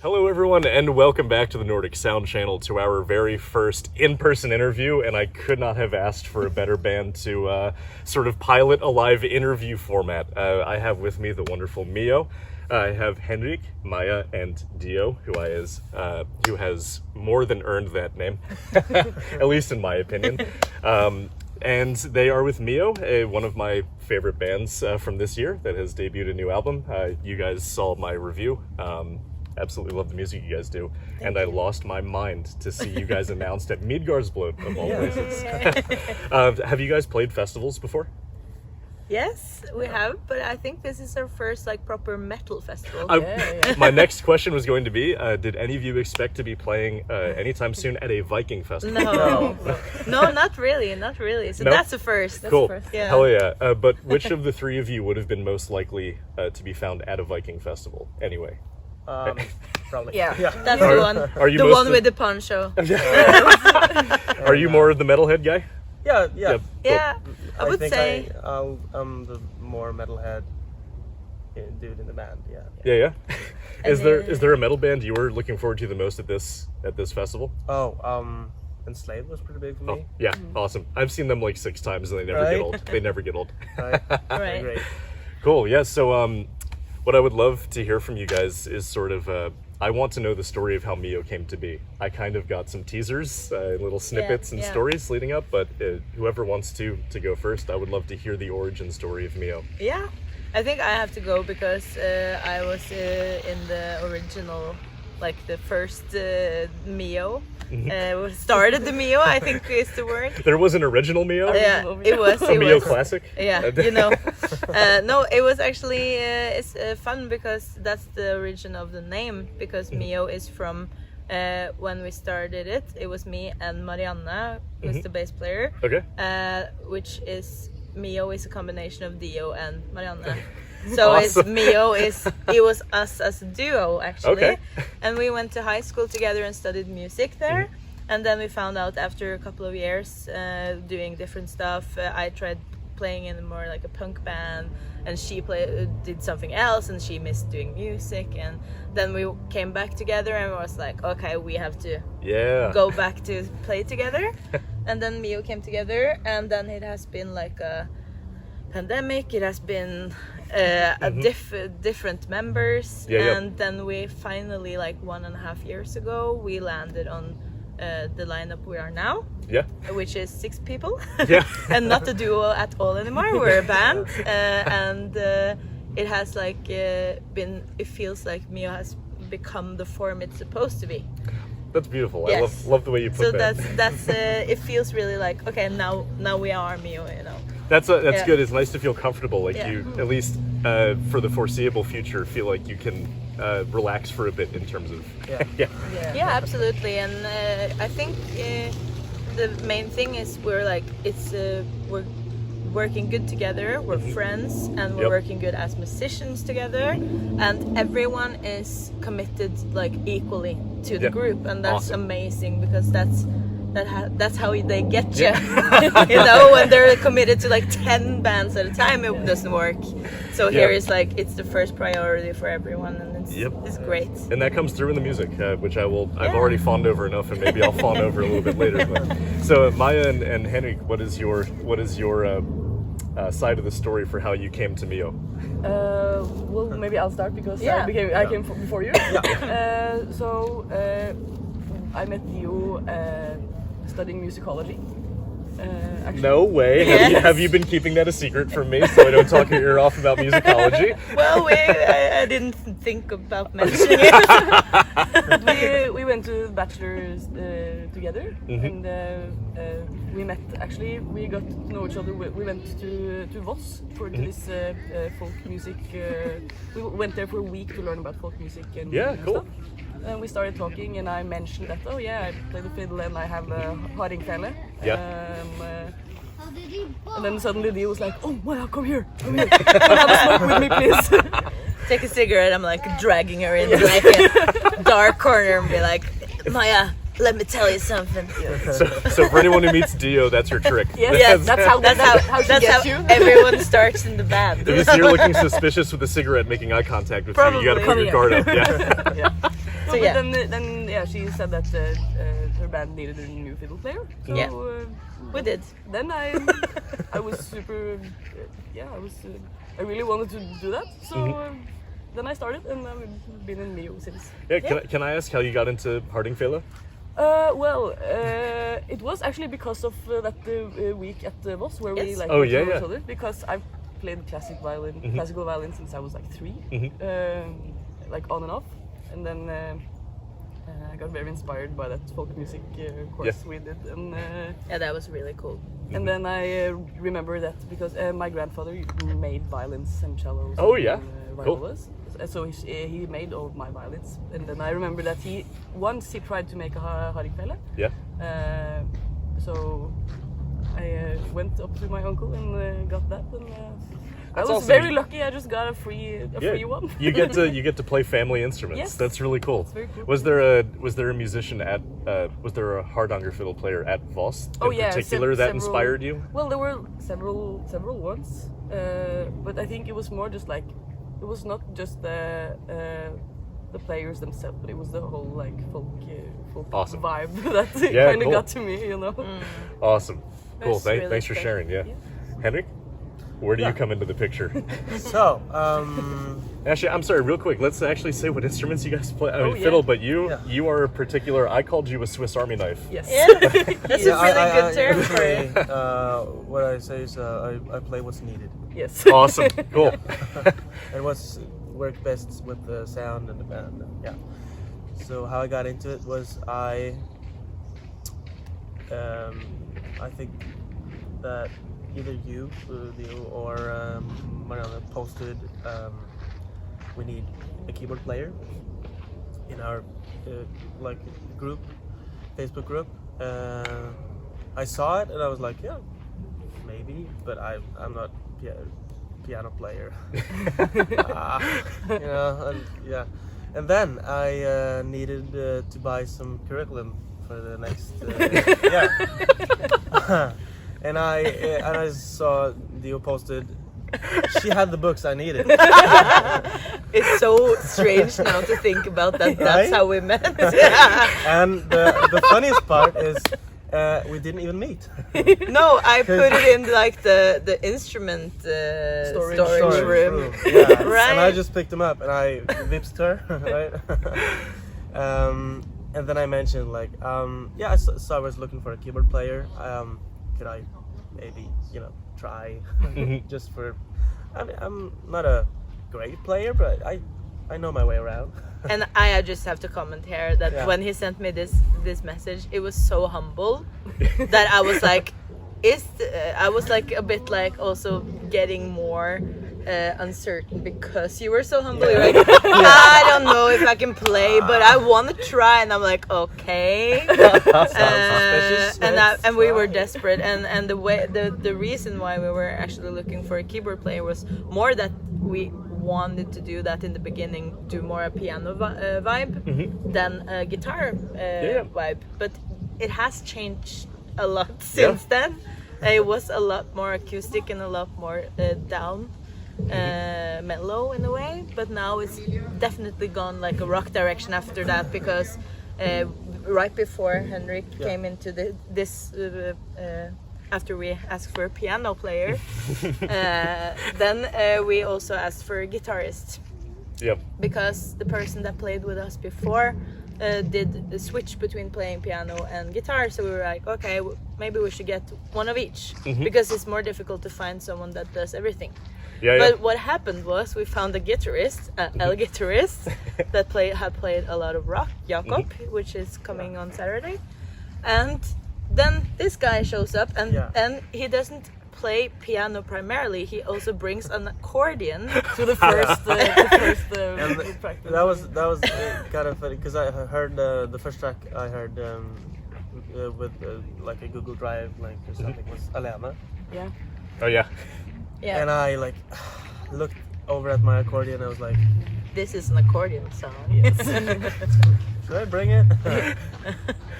Hello everyone, and welcome back to the Nordic Sound Channel, to our very first in-person interview, and I could not have asked for a better band to sort of pilot a live interview format. I have with me the wonderful Mio. I have Henrik, Maya, and Dio, who has more than earned that name, at least in my opinion. And they are with Mio, one of my favorite bands from this year that has debuted a new album. You guys saw my review. Absolutely love the music you guys do. And I lost my mind to see you guys announced at Midgardsblot, of all places. Have you guys played festivals before? Yes, we have, but I think this is our first proper metal festival. My next question was going to be, did any of you expect to be playing anytime soon at a Viking festival? No, not really. So no? That's the first. Cool. That's the first. Yeah. Hell yeah. But which of the three of you would have been most likely to be found at a Viking festival anyway? Probably. Yeah. That's the one. Are you the one with the poncho? Are you more of the metalhead guy? Yeah. Cool. Yeah, I would think say I'm the more metalhead dude in the band. Yeah. Is there a metal band you were looking forward to the most at this festival? Enslaved was pretty big for me. Oh, yeah, awesome. I've seen them like 6 times and they never get old. They never get old. Right. Right. Cool. Yeah. So what I would love to hear from you guys is sort of, I want to know the story of how Mio came to be. I kind of got some teasers, little snippets and stories leading up, but whoever wants to go first, I would love to hear the origin story of Mio. Yeah, I think I have to go because I was in the original, the first Mio. Started the Mio, I think is the word. There was an original Mio? Yeah, it was. A Mio classic? Yeah, no, it was actually it's fun because that's the origin of the name, because Mio is from when we started it. It was me and Marianne, who's the bass player. Okay. Which is, Mio is a combination of Dio and Marianne. So awesome. It was us as a duo actually. Okay. And we went to high school together and studied music there. And then we found out after a couple of years doing different stuff, I tried playing in more like a punk band, and she did something else, and she missed doing music. And then we came back together and was like, okay, we have to go back to play together. And then Mio came together, and then it has been like a pandemic. It has been different members, and then we finally, 1.5 years ago, we landed on the lineup we are now, which is 6 people, and not a duo at all anymore. We're a band, and it has been. It feels like Mio has become the form it's supposed to be. That's beautiful. Yes. I love the way you put that. So that's it feels really like, okay, now we are Mio, That's good. It's nice to feel comfortable, you at least for the foreseeable future feel like you can relax for a bit in terms of yeah, absolutely. And I think the main thing is we're working good together, we're friends, and we're working good as musicians together, and everyone is committed equally to the group, and that's amazing, because that's how they get you. When they're committed to 10 bands at a time, it doesn't work. So here is it's the first priority for everyone, and it's great. And that comes through in the music, which I've already fawned over enough, and maybe I'll fawn over a little bit later. So Maya and Henrik, what is your side of the story for how you came to Mio? Well, maybe I'll start because I came before you. So I met you studying musicology. Actually. No way. Have you been keeping that a secret from me so I don't talk your ear off about musicology? Well, I didn't think about mentioning it. we went to bachelor's together, and we met. Actually, we got to know each other. We went to Voss for this folk music. We went there for a week to learn about folk music and cool. stuff. And we started talking, and I mentioned that, I play the fiddle and I have a hardingfele. And then suddenly Dio was like, oh, Maya, come here. Have a smoke with me, please. Take a cigarette. I'm dragging her into a dark corner and be like, Maya, let me tell you something. So for anyone who meets Dio, that's her trick. Yes, that's how everyone starts in the band. If you're looking suspicious with a cigarette making eye contact with you, you gotta put your guard up. So but yeah, then yeah, she said that her band needed a new fiddle player. So Yeah. we did. then I was super I really wanted to do that. So then I started, and I've been in MIO since. Yeah, can I ask how you got into Hardingfele? It was actually because of that week at Voss where we Yes. like Oh, got to yeah, know yeah. each other, because I've played classical violin since I was like 3, like on and off, and then I got very inspired by that folk music course we did, and Yeah, that was really cool. and then I remember that because my grandfather made violins and cellos. Oh, yeah. And Cool. violas. So he made all of my violins, and then I remember that he tried to make a Hardingfele. Yeah. So I went up to my uncle and got that, and I was awesome. very lucky. I just got a free one. you get to play family instruments. Yes. That's really cool. very cool. Was there a musician at was there a Hardanger fiddle player at Voss Oh, in yeah, particular that several- inspired you? Well, there were several ones, but I think it was more just like it was not just the players themselves, but it was the whole like folk Awesome. vibe that Yeah, kind of cool. got to me, you know. Awesome. Cool. That's really Thanks for special. sharing. Yeah. Henrik, where do you come into the picture? So, Actually, I'm sorry, real quick. Let's actually say what instruments you guys play. I mean, yeah. fiddle, but Yeah. you are a particular. I called you a Swiss Army knife. Yes. That's a really good term for it. What I say is I play what's needed Yes. Awesome. Cool. and what's worked best with the sound and the band. Yeah. So how I got into it was I think that either you or Mariana posted we need a keyboard player in our like group, Facebook group. I saw it and I was like, yeah, maybe, but I'm not piano player. You know, and, yeah. And then I needed to buy some curriculum for the next yeah. and I saw Dio posted. She had the books I needed. It's so strange now to think about that. That's Right? how we met. And the funniest part is we didn't even meet. No, I put it in like the instrument storage room. Yeah. Right. And I just picked them up and I vipsed her, right? And then I mentioned like, yeah, so I was looking for a keyboard player. Could I maybe, try just for? I mean, I'm not a great player, but I know my way around. And I just have to comment here that Yeah. when he sent me this message, it was so humble that I was like, I was like a bit like also getting more uncertain because you were so humble. Yeah. You're like, I don't know if I can play, but I want to try. And I'm like, okay. Suspicious. And we were desperate. And the reason why we were actually looking for a keyboard player was more that we wanted to do that in the beginning, do more a piano vibe than a guitar vibe. But it has changed a lot since then. It was a lot more acoustic and a lot more down, mellow in a way. But now it's definitely gone like a rock direction after that, because right before Henrik came into this after we asked for a piano player, then we also asked for a guitarist. Yep. Because the person that played with us before did the switch between playing piano and guitar, so we were like, okay, maybe we should get one of each, because it's more difficult to find someone that does everything. But what happened was we found a guitarist, El guitarist, that had played a lot of rock, Jakob, which is coming on Saturday, and then this guy shows up, and he doesn't play piano primarily. He also brings an accordion To the first, And practice. that was kind of funny because I heard the first track I heard with like a Google Drive link or something was Alena, Yeah. Oh yeah. Yeah, and I like looked over at my accordion and I was like, this is an accordion song. Yes. should I bring it?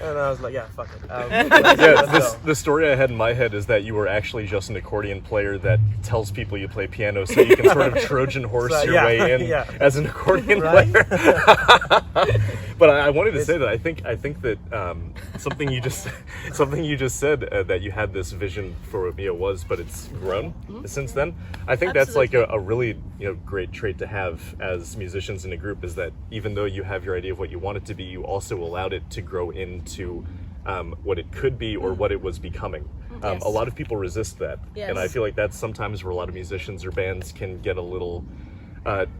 And I was like, yeah, fuck it. Yeah, the story I had in my head is that you were actually just an accordion player that tells people you play piano so you can sort of Trojan horse So, your yeah, way in yeah. as an accordion Right? player. But I wanted to say that I think that something you just said that you had this vision for what Mio was, but it's grown since then. I think that's like a really great trait to have as musicians in a group, is that even though you have your idea of what you want it to be, you also allowed it to grow into what it could be or what it was becoming. Yes. A lot of people resist that, Yes. and I feel like that's sometimes where a lot of musicians or bands can get a little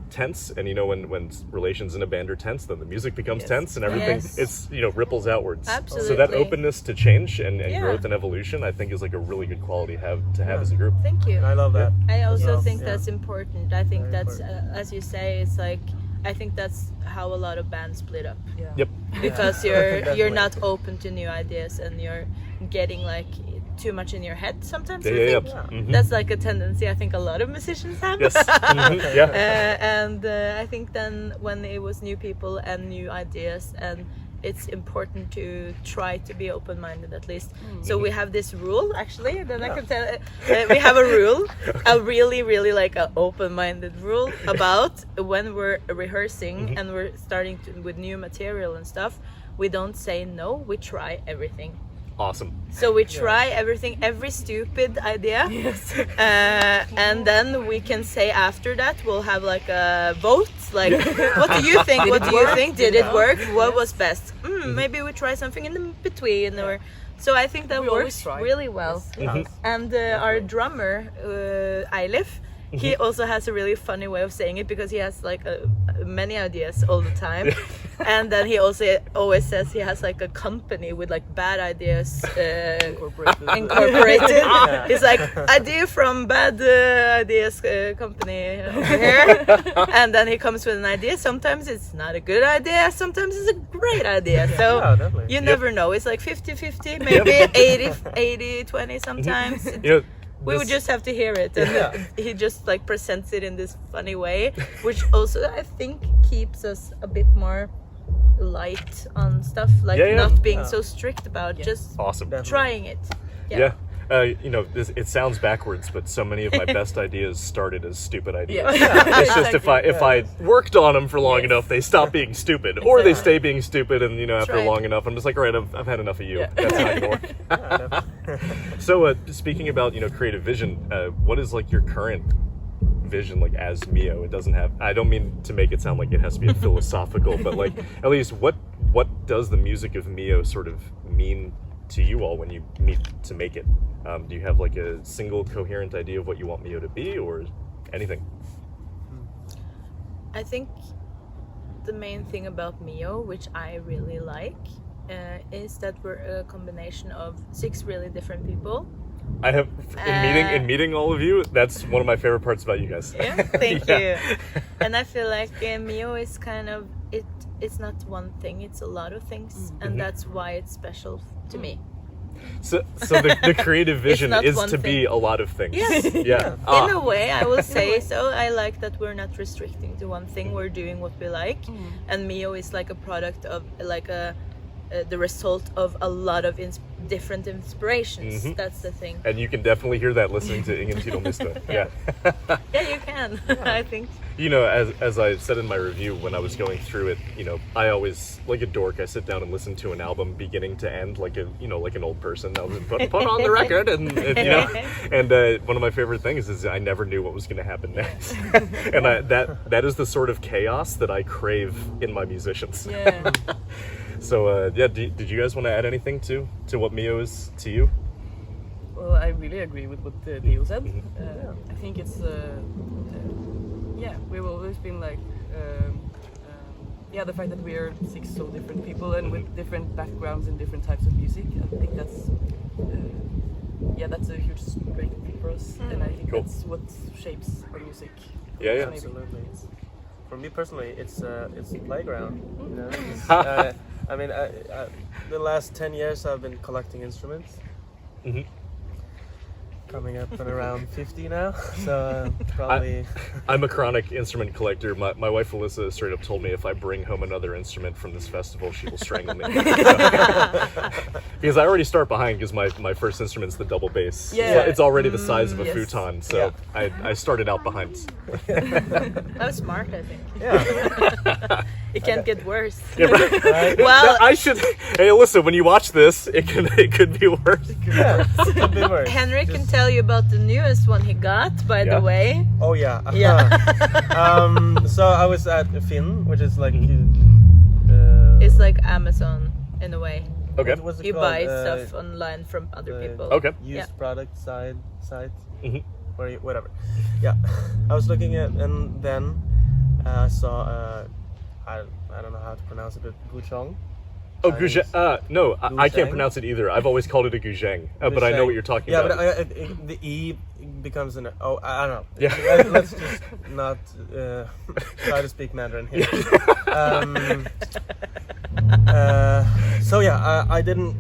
tense. And when relations in a band are tense, then the music becomes tense, and everything Yes. ripples outwards. Absolutely. So that openness to change and Yeah. growth and evolution, I think, is like a really good quality to have as a group. Thank you. And I love that. I also Yeah. think Yeah. that's important. I think Very that's, important. as you say, it's like, I think that's how a lot of bands split up. Yeah. Yep. Because Yeah. you're not open to new ideas, and you're getting like too much in your head sometimes. I Yeah. think Mhm. that's like a tendency I think a lot of musicians have. Yes. Mhm. Yeah. And I think then when it was new people and new ideas, and it's important to try to be open-minded at least. So we have this rule, actually, that I can tell. We have a rule, a really, really like an open-minded rule about when we're rehearsing and we're starting with new material and stuff. We don't say no, we try everything. Awesome. So we try everything, every stupid idea, and then we can say after that we'll have like a vote. Like, what do you think? What do you think? Did it work? What was best? Maybe we try something in the between, or so. I think that We always works try. really well. Yeah. And our drummer, Eilif, he also has a really funny way of saying it, because he has like many ideas all the time. And then he also always says he has like a company with like bad ideas incorporated. Yeah. It's like, idea from bad ideas company over here. And then he comes with an idea. Sometimes it's not a good idea, sometimes it's a great idea. So Yeah, definitely. you never know. It's like 50-50, maybe 80-20 sometimes. We would just have to hear it, and he just like presents it in this funny way, which also I think keeps us a bit more light on stuff, like not being so strict about just Awesome. Definitely. trying it. Yeah. It sounds backwards, but so many of my best ideas started as stupid ideas. Yeah. It's just if I worked on them for long enough, they stop being stupid, or they stay being stupid, and after right. long enough, I'm just like, all right, I've had enough of you. Yeah. That's not gonna work. Yeah, definitely. So, speaking about creative vision, what is like your current vision like as Mio? It doesn't have. I don't mean to make it sound like it has to be a philosophical, but like at least what does the music of Mio sort of mean to you all when you meet to make it? Do you have like a single coherent idea of what you want Mio to be, or anything? I think the main thing about Mio, which I really like, is that we're a combination of 6 really different people. I have in meeting all of you. That's one of my favorite parts about you guys. Yeah, thank Yeah. you. And I feel like Mio is kind of it. It's not one thing; it's a lot of things, and that's why it's special to me. So the creative vision not is one to be thing. a lot of things. Yes. Yeah. In a way, I will say so. I like that we're not restricting to one thing. We're doing what we like, and Mio is like a product of like the result of a lot of different inspirations. That's the thing. And you can definitely hear that listening to Ingen Tidal Mista. Yeah. Yeah, you can. I think. As I said in my review when I was going through it, I always, like a dork, I sit down and listen to an album beginning to end, like like an old person. I'll just put on the record, and one of my favorite things is I never knew what was going to happen next, and that is the sort of chaos that I crave in my musicians. Yeah. So did you guys want to add anything to what Mio is to you? Well, I really agree with what Leo said. I think it's we've always been like the fact that we are 6 so different people and with different backgrounds and different types of music. I think that's that's a huge strength for us, and I think Cool. that's what shapes our music. Yeah. Maybe. Absolutely. For me personally, it's a playground. I mean, the last 10 years I've been collecting instruments, coming up at around 50 now, so probably. I'm a chronic instrument collector. My wife Alyssa straight up told me if I bring home another instrument from this festival, she will strangle me. Because I already start behind, because my first instrument's the double bass. Yeah. So it's already the size of a yes. futon, so I started out behind. That was smart, I think. Yeah. It can't get worse. Yeah, right. Right? Well, I should. Hey, Alyssa, when you watch this, it could be worse. Yeah. Could be worse. Henrik can Just- tell you about the newest one he got, by Yeah. the way. Oh yeah. Yeah. So I was at Finn, which is like. It's like Amazon in a way. Okay. What's it You called? buy stuff online from other people. Okay. Used Yeah. product site. Mhm. Whatever. Yeah. I was looking at, and then I saw. I don't know how to pronounce it, but Guchong. Oh, Chinese. guzheng. No, I can't Guzheng? pronounce it either. I've always called it a guzheng, but I know what you're talking Yeah, about. but the E becomes an O. I don't know. Yeah. Let's just not try to speak Mandarin here. So yeah, I didn't.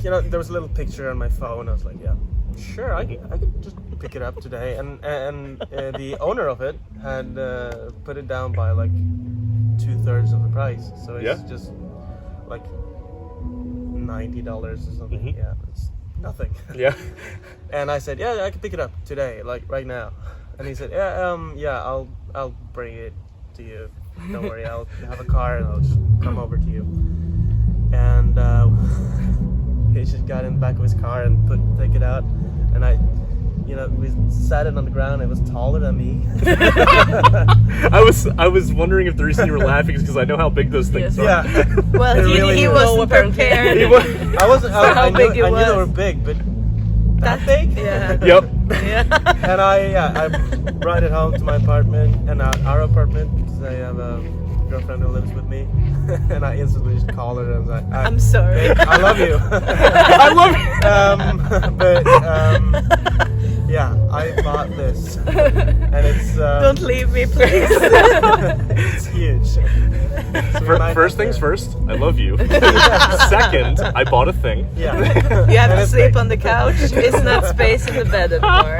You know, there was a little picture on my phone. I was like, yeah, sure, I could just pick it up today. And the owner of it had put it down by like 2/3 of the price. So it's Yeah. just like $90 or something. Mhm. Yeah, it's nothing. Yeah. And I said, yeah, I can pick it up today, like right now. And he said, yeah, I'll bring it to you. Don't worry, I'll have a car and I'll just come over to you. And he just got in the back of his car and take it out. And we sat it on the ground. It was taller than me. I was wondering if the reason you were laughing is because I know how big those things Yes. are. Yeah. Well, It really he is. wasn't apparently. prepared. He was- I wasn't. how I big it knew they was. were big, but that big. Yeah. Yep. Yeah. And I brought it home to my apartment and our apartment because I have a girlfriend who lives with me, and I instantly just called her and was like, I'm sorry. babe, I love you. I love it. But yeah, I bought this, and it's Don't leave me, please. it's huge. So we might First have things to- first, I love you. Second, I bought a thing. Yeah. You have And to it's sleep big. on the couch. It's not space in the bed anymore.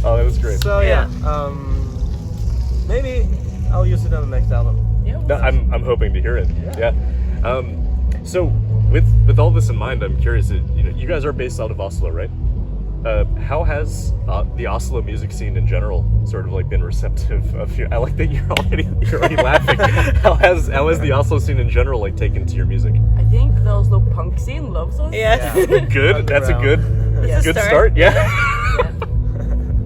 Oh, that was great. So yeah, maybe I'll use it on the next album. Yeah. No, I'm hoping to hear it. Yeah. So with all this in mind, I'm curious. You guys are based out of Oslo, right? How has the Oslo music scene in general sort of like been receptive of you? I like that you're already laughing. How has the Oslo scene in general like taken to your music? I think the Oslo punk scene loves us. Yes. Good. That's a good Yes. good Start. start. Yeah.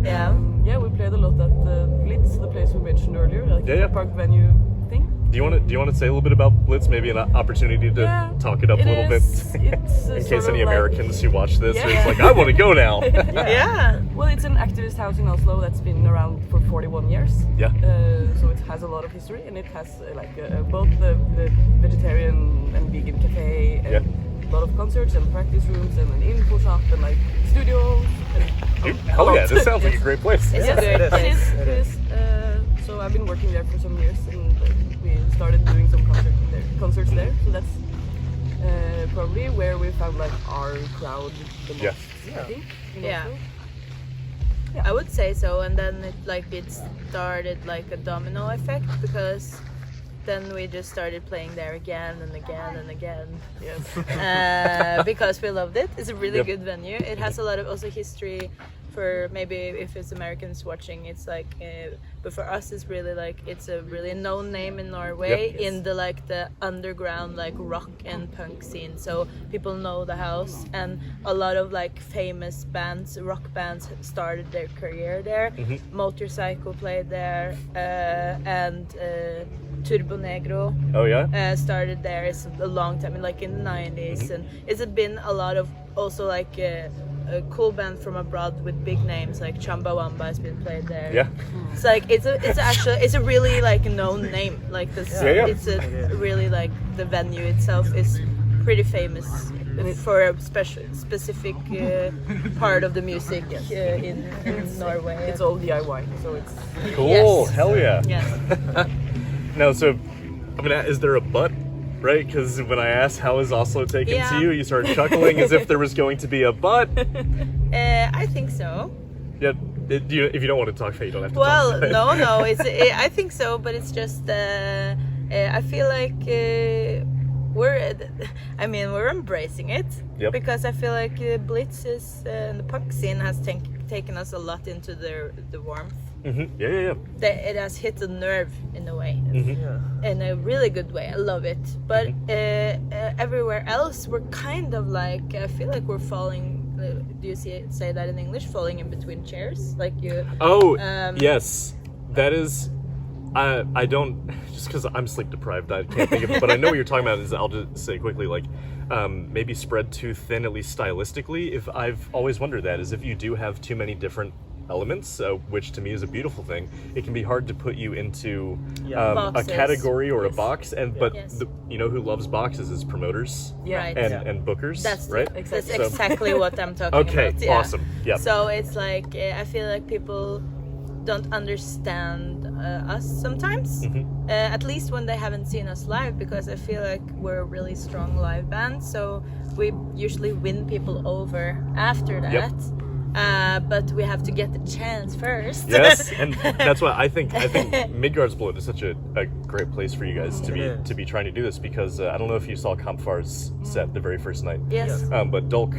Yeah. Yeah, we played a lot at Blitz, the place we mentioned earlier, like Yeah, yeah. the park venue thing. Do you want to say a little bit about Blitz? Maybe an opportunity to talk it up a little bit. It's In case any Americans who watch this are just Yeah. like, I want to go now. Yeah. Well, it's an activist house in Oslo that's been around for 41 years. Yeah. So it has a lot of history, and it has both the vegetarian and vegan cafe, and a lot of concerts and practice rooms, and an info shop, and like studios. Dude, hell yeah, this sounds like a great place. It's Yes, a great it is. place. It is. So I've been working there for some years, and we started doing some concerts there. So that's probably where we found like our crowd the most. Yeah. I think. in Yeah. Oslo. I would say so, and then it started like a domino effect, because then we just started playing there again and again and again. Yes. Because we loved it. It's a really Yep. good venue. It has a lot of also history for maybe if it's Americans watching. It's like, but for us, it's really like it's a really known name in Norway Yep. in the underground like rock and punk scene. So people know the house, and a lot of like famous bands, rock bands, started their career there. Motorcycle played there, and Turbo Negro Oh yeah. started there. It's a long time, like in the 90s, and it's been a lot of also like a cool band from abroad with big names like Chumbawamba has been played there. Yeah. It's like it's a really like known name. Like this, Yeah. it's a really like the venue itself is pretty famous for a specific part of the music in Norway. It's all DIY, so it's Cool. Yes. Hell yeah. Yes. No, so I mean, is there a but? Right? Because when I asked how is Oslo taken to Yeah. you, you started chuckling as if there was going to be a but. I think so. Yeah. If you don't want to talk, you don't have to Well, talk. no, I think so, but it's just I feel like we're embracing it. Yep. Because I feel like Blitz is and the punk scene has taken us a lot into the warmth. Mm-hmm. Yeah. It has hit a nerve in a way, Yeah. in a really good way. I love it, but everywhere else we're kind of like, I feel like we're falling. Do you say that in English? Falling in between chairs, like you. Oh, yes, that is. I don't, just because I'm sleep deprived, I can't think of it. But I know what you're talking about. Is I'll just say quickly, like maybe spread too thin, at least stylistically. If I've always wondered that is if you do have too many different elements, which to me is a beautiful thing, it can be hard to put you into a Boxes. category or a box. And but Yes. you know who loves boxes is promoters Right. and bookers, That's right? That's So- exactly what I'm talking Okay, about. Yeah. awesome. Yeah. So it's like I feel like people don't understand us sometimes, at least when they haven't seen us live, because I feel like we're a really strong live band. So we usually win people over after that. Yep. But we have to get the chance first. Yes, and that's why I think Midgardsblot is such a great place for you guys to be trying to do this, because I don't know if you saw Kampfar's set the very first night. Yes. But Dolk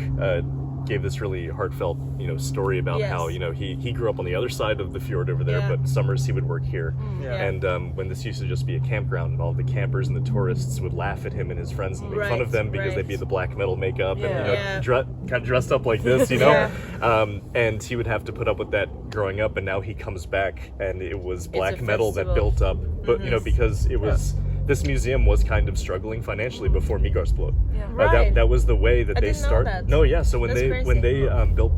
gave this really heartfelt, story about Yes. how, he grew up on the other side of the fjord over there, Yeah. but summers he would work here. Yeah. And when this used to just be a campground, and all the campers and the tourists would laugh at him and his friends and make fun of Right, them because right. they'd be the black metal makeup Yeah. and, Yeah. kind of dressed up like this, Yeah. And he would have to put up with that growing up, and now he comes back and it was black a metal that festival. built up. But, because it was... This museum was kind of struggling financially before Midgardsblot. Yeah. Right. That was the way that I they didn't know started. that. No, yeah. So when That's they crazy. built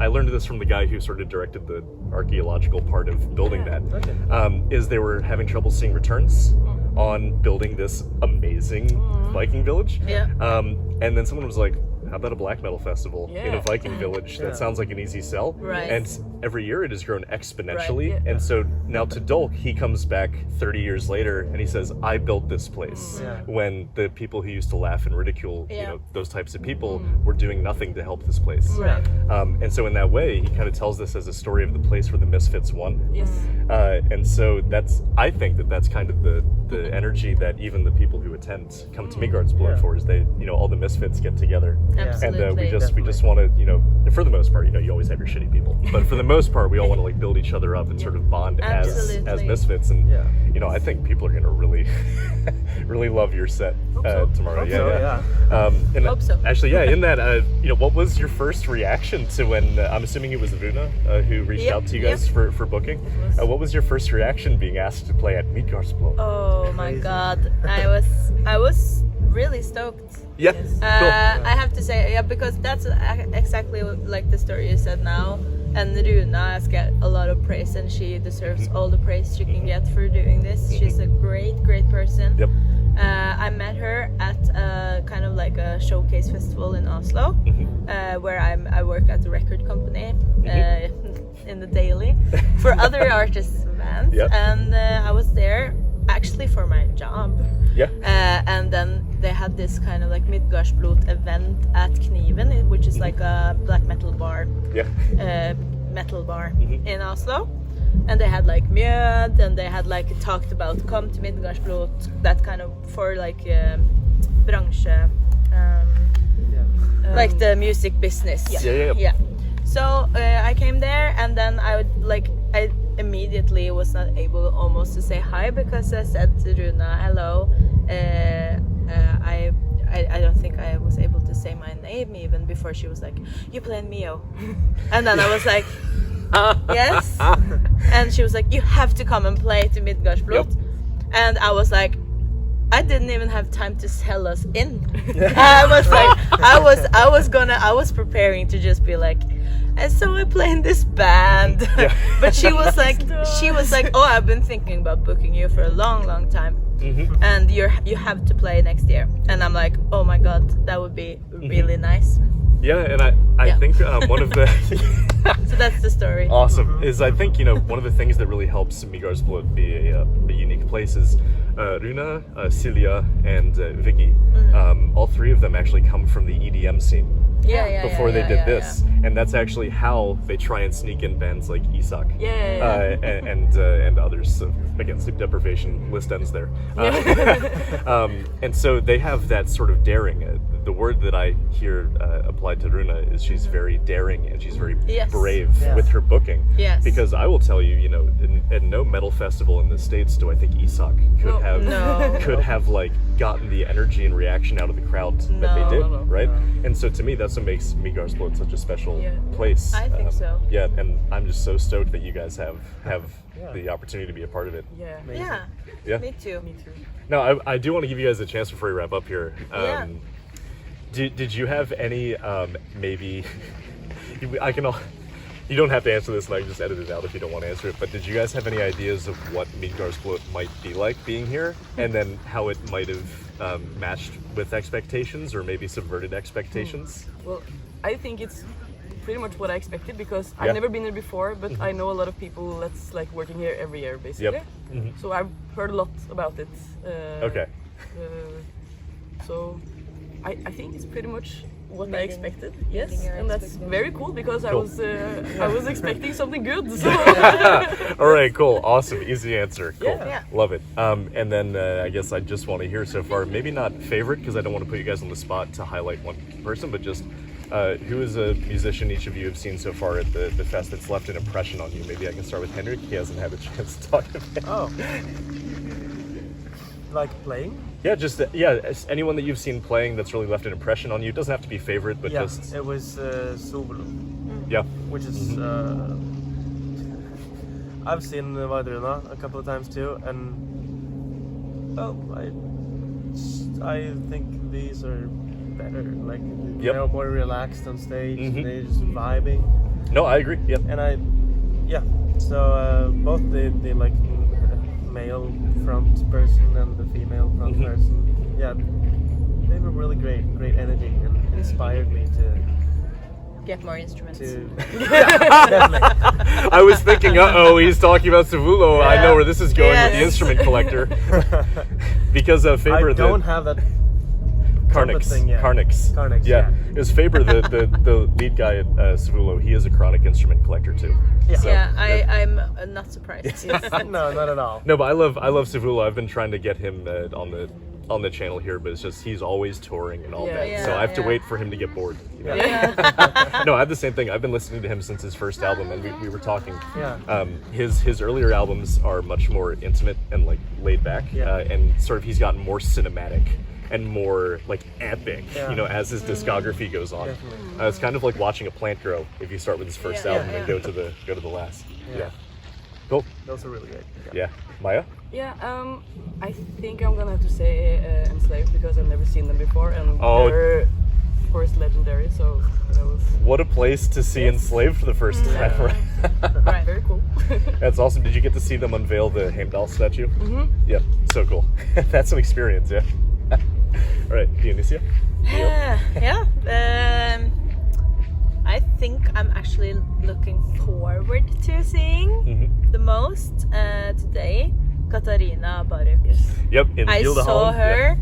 I learned this from the guy who sort of directed the archaeological part of building that. Okay. Is they were having trouble seeing returns on building this amazing Viking village. Yeah. And then someone was like, how about a black metal festival in a Yeah. Viking village? Yeah. That sounds like an easy sell. Right. And every year it has grown exponentially. Right. Yeah. And so now to Dolk, he comes back 30 years later and he says, I built this place. Yeah. When the people who used to laugh and ridicule, Yeah. those types of people were doing nothing to help this place. Right. And so in that way, he kind of tells this as a story of the place where the misfits won. Yes. And so I think that's kind of the energy that even the people who attend come to Midgardsblot Yeah. for, is they, all the misfits get together. Absolutely. And we just want to, for the most part, you always have your shitty people, but for the most part, we all want to build each other up and sort of bond as Absolutely. misfits. And Yeah. I think people are going to really, really love your set tomorrow. Hope so, And Hope so. Actually, in that, what was your first reaction to when I'm assuming it was Vuna who reached Yep, out to you guys for booking? What was your first reaction being asked to play at Midgardsblot? Oh my Crazy. God, I was really stoked. Yeah, I have to say, because that's exactly like the story you said now. And Runa has got a lot of praise, and she deserves all the praise she can get for doing this. She's a great person. Yep. I met her at kind of like a showcase festival in Oslo, where I work at a record company in the daily for other artists and bands. Yep. And I was there actually for my job. Yeah. And then they had this kind of like Midgardsblot event at Kniven, which is like a black metal bar. Yeah. Metal bar in Oslo, and they had like Mjød, and they had like talked about come to Midgardsblot, that kind of for like bransje, like the music business. Yeah. So I came there, and then I immediately was not able almost to say hi, because I said to Runa, hello. I don't think I was able to say my name even before she was like, you play in Mio. And then I was like, yes. And she was like, you have to come and play to Midgardsblot. Yep. And I was like, I didn't even have time to sell us in. I was like, I was preparing to just be like, and so I play in this band. Yeah. But she was like, oh, I've been thinking about booking you for a long time. And you have to play next year. And I'm like, oh my God, that would be really nice. Yeah, and I think one of the So that's the story. awesome is I think one of the things that really helps Midgardsblot be a unique place is Runa, Silja, and Vicky. All three of them actually come from the EDM scene before they did this, and that's actually how they try and sneak in bands like Isak and others. So again, sleep deprivation list ends there. And so they have that sort of daring. The word that I hear applied to Runa is she's very daring and she's very brave with her booking. Yes. Because I will tell you, you know, at no metal festival in the States do I think Isak could have like gotten the energy and reaction out of the crowd that they did, right? And so to me, that's what makes Midgardsblot such a special place. I think so. Yeah, and I'm just so stoked that you guys have the opportunity to be a part of it. Yeah, me too. Now, I do want to give you guys a chance before we wrap up here. Did you have any maybe? You don't have to answer this, and I can just edit it out if you don't want to answer it. But did you guys have any ideas of what Midgardsblot might be like being here, and then how it might have matched with expectations, or maybe subverted expectations? Well, I think it's pretty much what I expected, because I've never been here before, but I know a lot of people that's like working here every year, basically. So I've heard a lot about it. So I think it's pretty much what I expected. Yes, and that's very cool, because I was expecting something good. So. All right, cool, awesome, easy answer. Cool, love it. And then I guess I just want to hear so far, maybe not favorite, because I don't want to put you guys on the spot to highlight one person, but just who is a musician each of you have seen so far at the fest that's left an impression on you? Maybe I can start with Henrik. He hasn't had a chance to talk about it. Like playing? Yeah, just anyone that you've seen playing that's really left an impression on you. It doesn't have to be favorite, but just... it was Sevula. Yeah. Which is... I've seen Katarina a couple of times too, and... I think these are better. Like, they're more relaxed on stage, and they're just vibing. No, I agree, So, both the like... male front person and the female front person, they were really great energy, and inspired me to get more instruments. Definitely. I was thinking, he's talking about Sevula. I know where this is going with the instrument collector. Because Faber, I don't have that Karnix. Yeah. It was Faber, the lead guy at Sevula. He is a chronic instrument collector too. I'm not surprised. No, not at all. No, but I love Sevula. I've been trying to get him on the channel here, but it's just he's always touring and all that. So I have to wait for him to get bored. You know? No, I have the same thing. I've been listening to him since his first album, and we were talking. His earlier albums are much more intimate and like laid back, and sort of he's gotten more cinematic and more like epic, you know, as his discography goes on. It's kind of like watching a plant grow if you start with his first album and go to the last. Cool. Those are really great. Yeah. Maya? Yeah, I think I'm gonna have to say Enslaved, because I've never seen them before, and they're of course legendary. So that was... What a place to see Enslaved for the first time. Right, very cool. That's awesome. Did you get to see them unveil the Heimdall statue? Yeah, so cool. That's an experience. All right, Dionysia? I think I'm actually looking forward to seeing the most today, Katarina Baruch. I saw her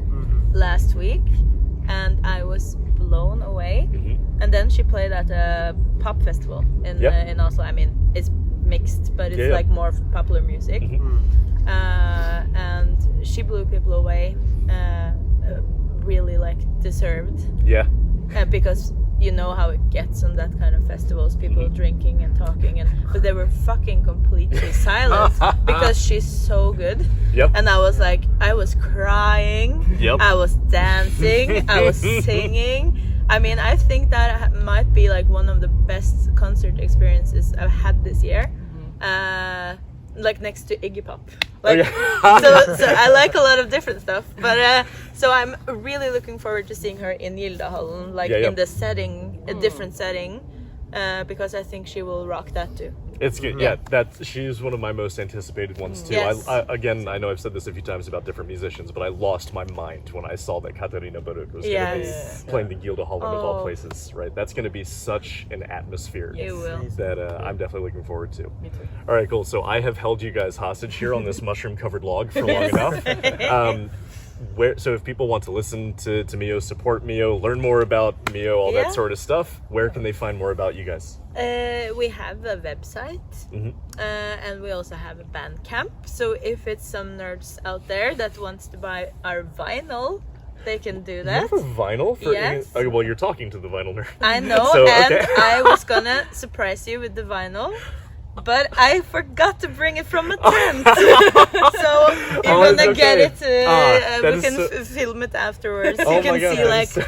last week, and I was blown away. And then she played at a pop festival in Oslo. I mean, it's mixed, but it's like more popular music. And she blew people away. Really like deserved. Because you know how it gets on that kind of festivals, people drinking and talking, but they were fucking completely silent because she's so good. And I was like, I was crying, I was dancing, I was singing. I mean, I think that might be like one of the best concert experiences I've had this year. Like next to Iggy Pop. Like, so I like a lot of different stuff, but so I'm really looking forward to seeing her in Gildehallen, like in the setting, a different setting, because I think she will rock that too. It's good. Yeah, she's one of my most anticipated ones too. Yes. Again, I know I've said this a few times about different musicians, but I lost my mind when I saw that Katarina was going to Yes. be playing the Gilde Holland of all Oh. places. Right, that's going to be such an atmosphere It will. that I'm definitely looking forward to. Me too. All right, cool. So I have held you guys hostage here on this mushroom-covered log for long enough. So if people want to listen to Mio, support Mio, learn more about Mio, all Yeah. that sort of stuff, where can they find more about you guys? We have a website, and we also have a Bandcamp. So if it's some nerds out there that wants to buy our vinyl, they can do You that. have a vinyl for Yes. okay, well, you're talking to the vinyl nerd. I know, So, and okay. I was gonna surprise you with the vinyl, but I forgot to bring it from a tent. So you're Oh, it's gonna get okay. it. That We is can so- film it afterwards. Oh You can my God, see that like is so-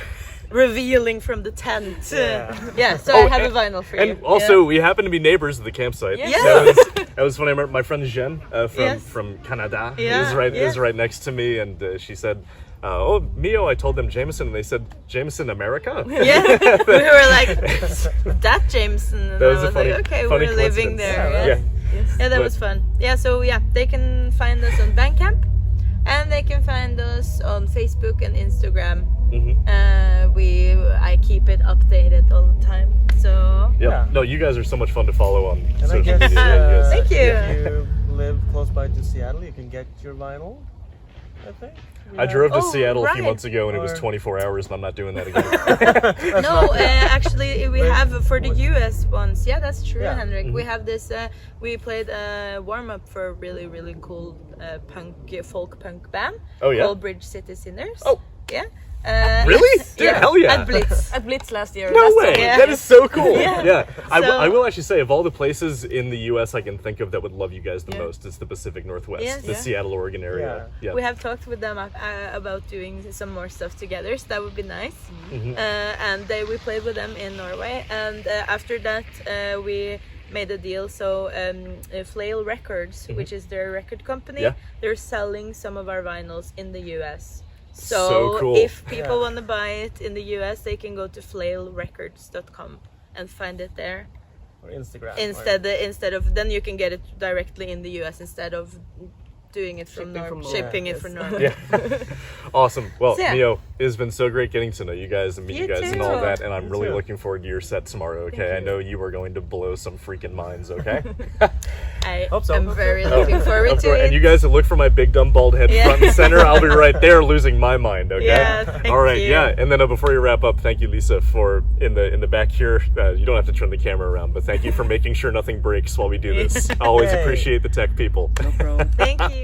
revealing from the tent. Yeah. So Oh, I have and- a vinyl for you. And also, we happen to be neighbors at the campsite. Yeah. That was when I met my friend Jen Yes. from Canada. Yeah, Is right next to me, and she said, "Oh, Mio." I told them Jameson, and they said Jameson America. Yeah, we were like that Jameson, and That was I a was funny- like, okay, funny we're living coincidence. there. Yeah. Yeah, that But- was fun. Yeah, so yeah, they can find us on Bandcamp, and they can find us on Facebook and Instagram. I keep it updated all the time. So Yep. Yeah. No, you guys are so much fun to follow on And I social guess media. Yes. Thank you. if you live close by to Seattle, you can get your vinyl, I think. I drove to Oh, Seattle a few right. months ago, and it was Or- 24 hours, and I'm not doing that again. no, actually we have for the US ones. Yeah, that's true, Yeah. Henrik. Mm-hmm. We have this. We played a warm up for a really really cool folk punk band Oh, yeah? called Bridge City Sinners. Oh. yeah. Really? Dude, hell yeah. At Blitz. At Blitz last year. No last way! summer. Yeah. That is so cool. Yeah. So- I will actually say, of all the places in the U.S. I can think of that would love you guys the Yeah. most, it's the Pacific Northwest, Yes. the Yeah. Seattle, Oregon area. Yeah. We have talked with them about doing some more stuff together, so that would be nice. Mm-hmm. And we played with them in Norway, and after that we made a deal. So Flail Records, which is their record company, Mm-hmm. Yeah. they're selling some of our vinyls in the US. So cool. If people Yeah. want to buy it in the US, they can go to flailrecords.com and find it there. Or Instagram. Instead of then you can get it directly in the US instead of doing it from Shipping from Norway. Norway. Shipping it Yes. from Norway. Yeah. Awesome. Well, So, yeah. Mio, it has been so great getting to know you guys and meet you You guys and too. all that, and I'm You really too. looking forward to your set tomorrow, okay? I know you are going to blow some freaking minds, okay? I Hope so. am Hope so. very looking forward Of to course. it. And you guys that look for my big dumb bald head Yeah. front and center, I'll be right there losing my mind, okay? Yeah, thank all right, you. yeah. And then before you wrap up, thank you, Lisa, for in the back here. You don't have to turn the camera around, but thank you for making sure nothing breaks while we do this. I always Yay. appreciate the tech people. No problem. Thank you.